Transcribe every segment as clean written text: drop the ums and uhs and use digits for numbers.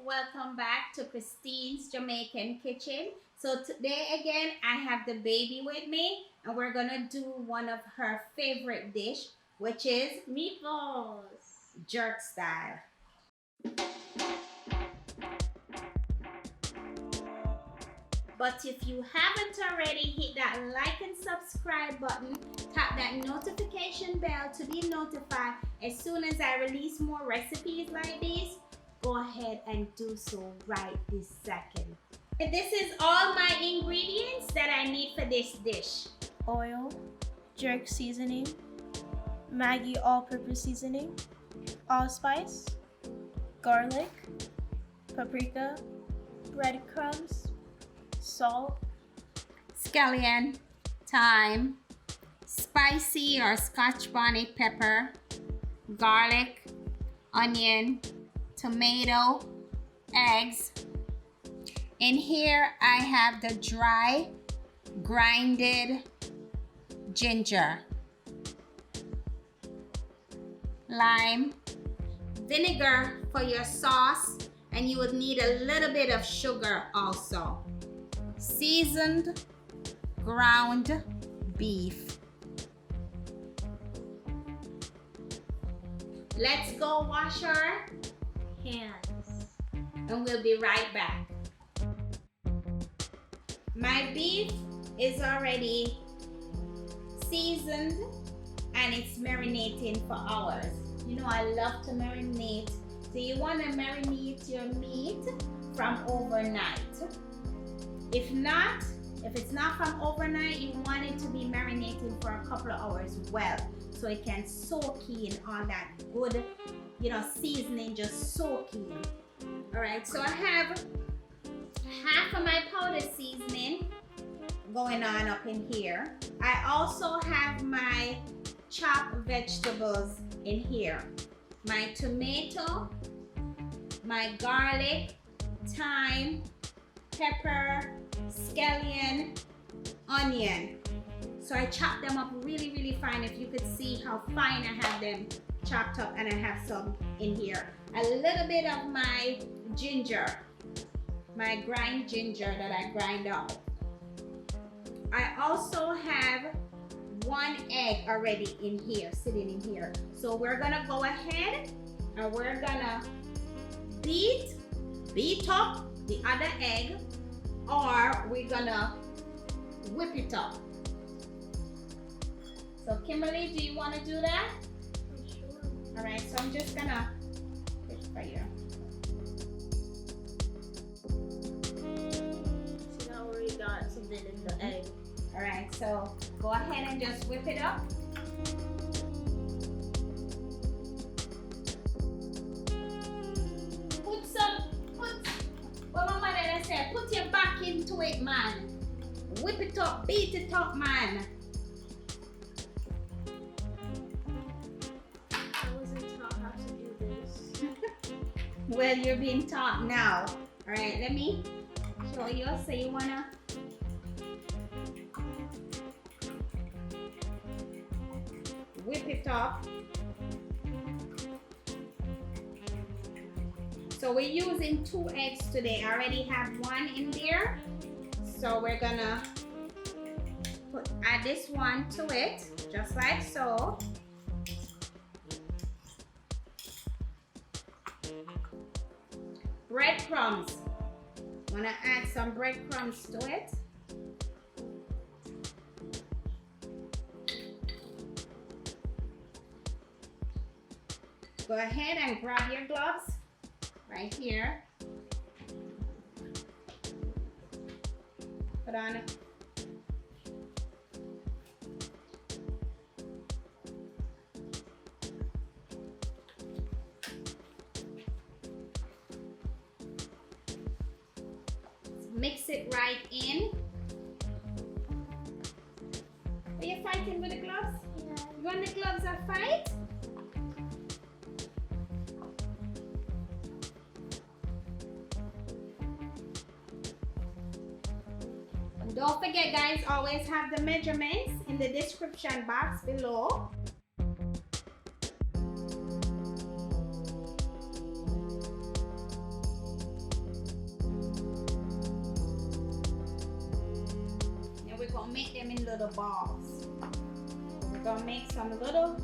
welcome back to Christine's Jamaican Kitchen. So today again I have the baby with me and we're gonna do one of her favorite dish, which is meatballs, jerk style. But if you haven't already, hit that like and subscribe button, tap that notification bell to be notified as soon as I release more recipes like these. Go ahead and do so right this second. This is all my ingredients that I need for this dish. Oil, jerk seasoning, Maggi all-purpose seasoning, allspice, garlic, paprika, breadcrumbs, salt, scallion, thyme, spicy or Scotch bonnet pepper, garlic, onion, tomato, eggs. In here I have the dry grinded ginger, lime, vinegar for your sauce, and you would need a little bit of sugar also. Seasoned ground beef. Let's go wash our hands, and we'll be right back. My beef is already seasoned and it's marinating for hours. You know I love to marinate. So you want to marinate your meat from overnight. If it's not from overnight, you want it to be marinating for a couple of hours well, so it can soak in all that good, seasoning just soak in. All right, so I have half of my powdered seasoning going on up in here. I also have my chopped vegetables in here. My tomato, my garlic, thyme, pepper, scallion, onion. So I chopped them up really fine. If you could see how fine I have them chopped up, and I have some in here. A little bit of my ginger, my grind ginger that I grind up. I also have 1 egg already in here, sitting in here. So we're gonna go ahead and we're gonna beat up the other egg, or we're gonna whip it up. So Kimberly, do you want to do that? Sure. All right, so I'm just gonna put it for you. See, now we got something in the egg. All right, so go ahead and just whip it up. What my mother said, put your back into it, man. Whip it up, beat it up, man. I wasn't taught how to do this. Well, you're being taught now. All right, let me show you. So you wanna whip it up. So we're using 2 eggs today. I already have 1 in there. So we're gonna add this one to it, just like so. Breadcrumbs. Wanna add some breadcrumbs to it. Go ahead and grab your gloves right here. Put on it. Mix it right in. Are you fighting with the gloves? Yeah. You want the gloves to fight? Don't forget, guys, always have the measurements in the description box below. gonna make them in little balls. We're gonna make some little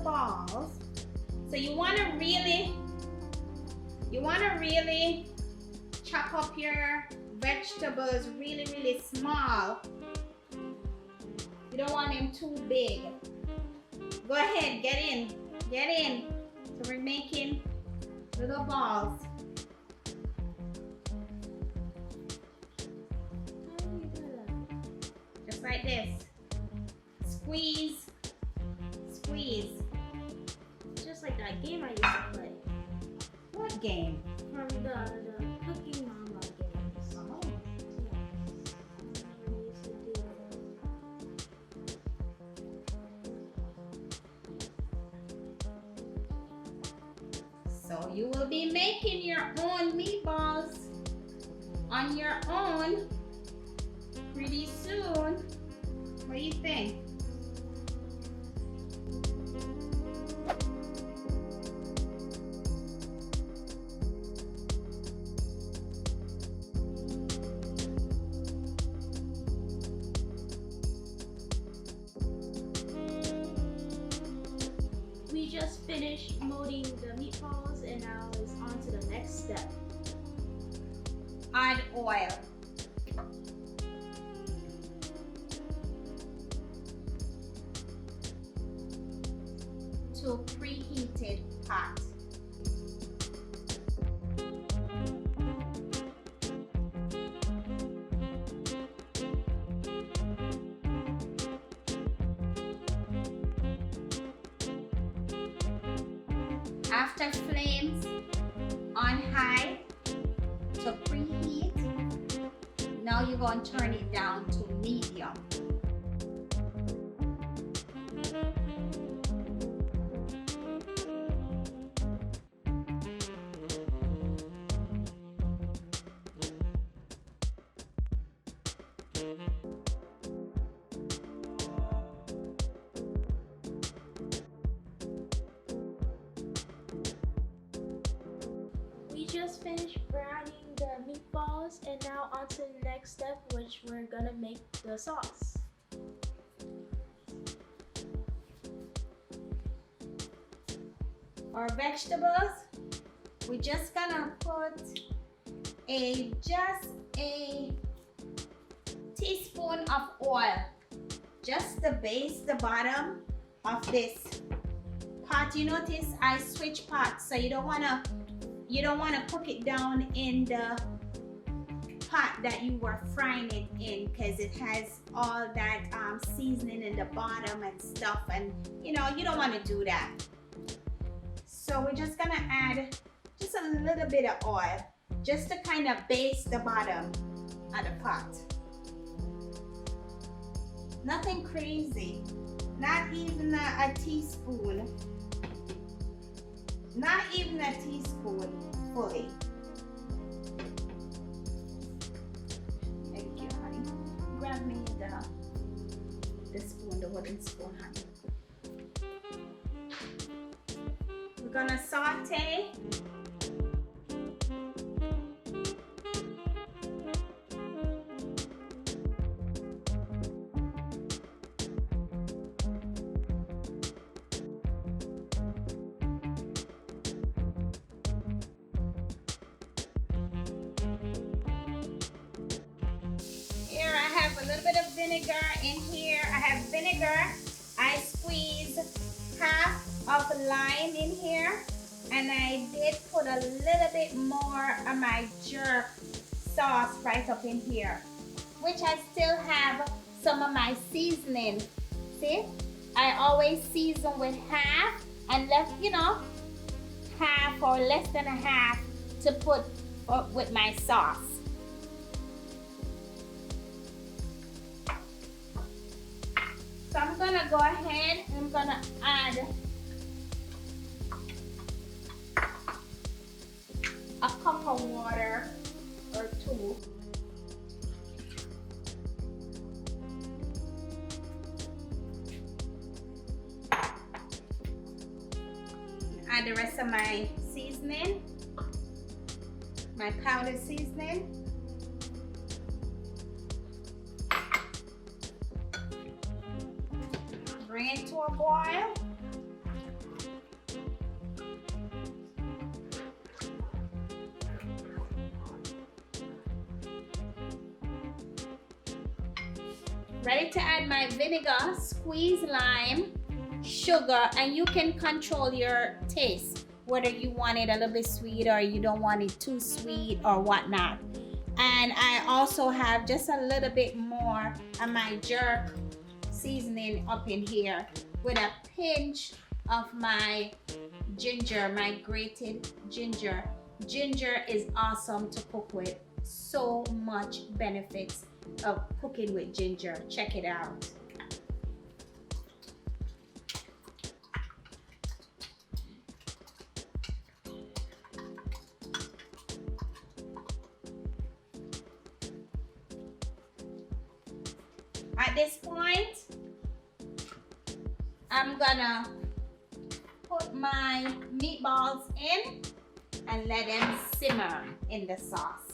balls. So you wanna really chop up your vegetables really small. You don't want them too big. Go ahead, get in. So we're making little balls. Just like this. Squeeze. Just like that game I used to play. What game? From the Cooking Mama games. Oh. We used to do So you will be making your own meatballs on your own pretty soon. What do you think? We just finished molding the meatballs and now it's on to the next step. Add oil. To a preheated pot. After flames on high to preheat, now you're going to turn it down to medium. We just finished browning the meatballs and now on to the next step, which we're gonna make the sauce. Our vegetables, we're just gonna put just a teaspoon of oil just to base the bottom of this pot. You notice I switch pots, so you don't wanna cook it down in the pot that you were frying it in, because it has all that seasoning in the bottom and stuff, and you don't want to do that. So we're just gonna add just a little bit of oil just to kind of base the bottom of the pot. Nothing crazy, not even a teaspoon. Not even a teaspoon fully. Thank you, honey. Grab me the spoon, the wooden spoon, honey. We're gonna saute. A little bit of vinegar in here. I have vinegar. I squeeze half of a lime in here, and I did put a little bit more of my jerk sauce right up in here, which I still have some of my seasoning. See, I always season with half and left, half or less than a half to put with my sauce. So I'm gonna go ahead and I'm gonna add a cup of water or two. Add the rest of my seasoning, my powdered seasoning. it to a boil. Ready to add my vinegar, squeeze lime, sugar, and you can control your taste, whether you want it a little bit sweet or you don't want it too sweet or whatnot. And I also have just a little bit more of my jerk seasoning up in here with a pinch of my ginger, my grated ginger. Ginger is awesome to cook with. So much benefits of cooking with ginger. Check it out. At this point, I'm gonna put my meatballs in and let them simmer in the sauce.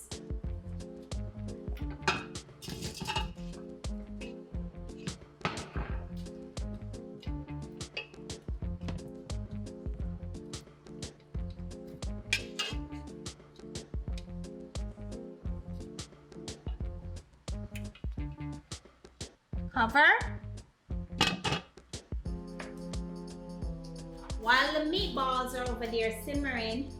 Cover. While the meatballs are over there simmering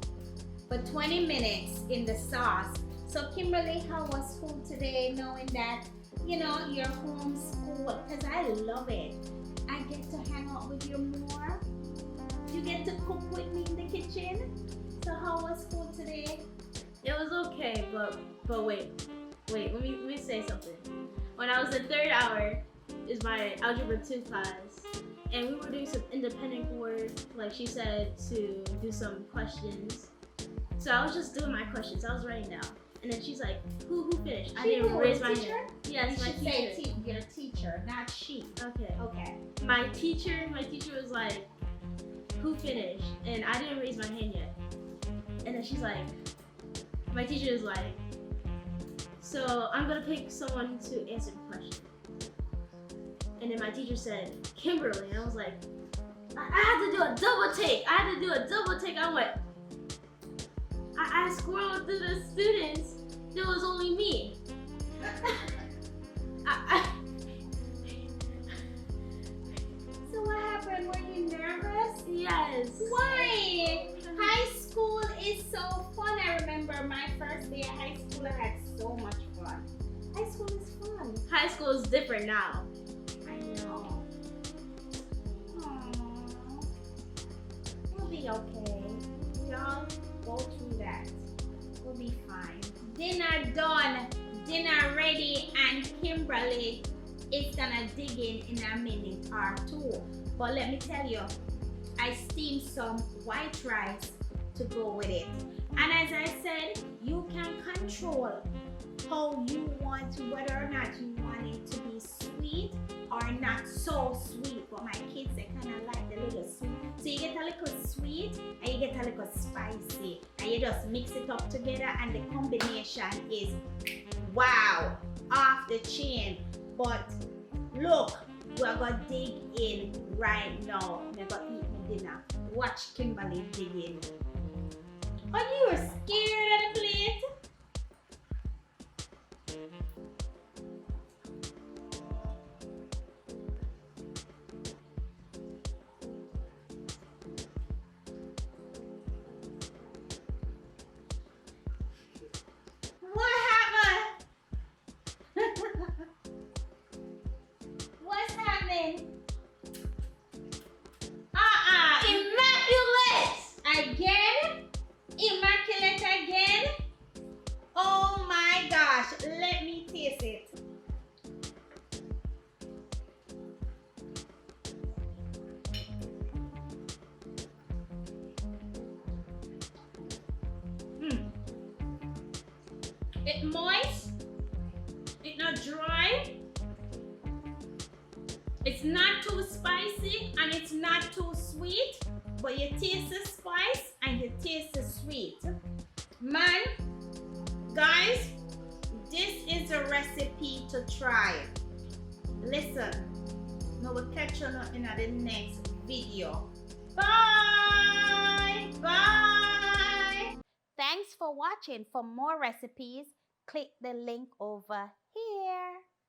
for 20 minutes in the sauce. So Kimberly, how was school today, knowing that, you know, you're homeschooled? Because I love it. I get to hang out with you more. You get to cook with me in the kitchen. So how was school today? It was okay, but wait, let me say something. When I was in third hour, is my algebra 2 class, and we were doing some independent work, like she said, to do some questions. So I was just doing my questions. I was writing down, and then she's like, "Who finished?" I didn't raise my hand. Yes, my teacher. Your teacher, not she. Okay. Okay. My teacher was like, "Who finished?" And I didn't raise my hand yet. And then she's like, my teacher is like, "So I'm gonna pick someone to answer the question." And then my teacher said, "Kimberly," and I was like, I had to do a double take. I went, I scrolled through the students. There was only me. So what happened? Were you nervous? Yes. Why? High school is so fun. I remember my first day at high school. I had so much fun. High school is fun. High school is different now. I know. Aww. We'll be okay. We all go through that. We'll be fine. Dinner done. Dinner ready. And Kimberly is gonna dig in a minute or two. But let me tell you, I steamed some white rice to go with it. And as I said, you can control how you want to, whether or not you want it to be sweet or not so sweet. But my kids, they kind of like the little sweet. So you get a little sweet and you get a little spicy. And you just mix it up together and the combination is wow, off the chain. But look, we're gonna dig in right now. We're gonna eat my dinner. Watch Kimberly dig in. Are you scared of the plate? What happened? What's happening? Immaculate! Again? Immaculate again? Oh my gosh, let me taste it. It's moist, it's not dry, it's not too spicy, and it's not too sweet, but you taste the spice and you taste the sweet. Man, guys, this is a recipe to try. Listen, Now we'll catch you in the next video. Bye! Bye! Thanks for watching. For more recipes, click the link over here.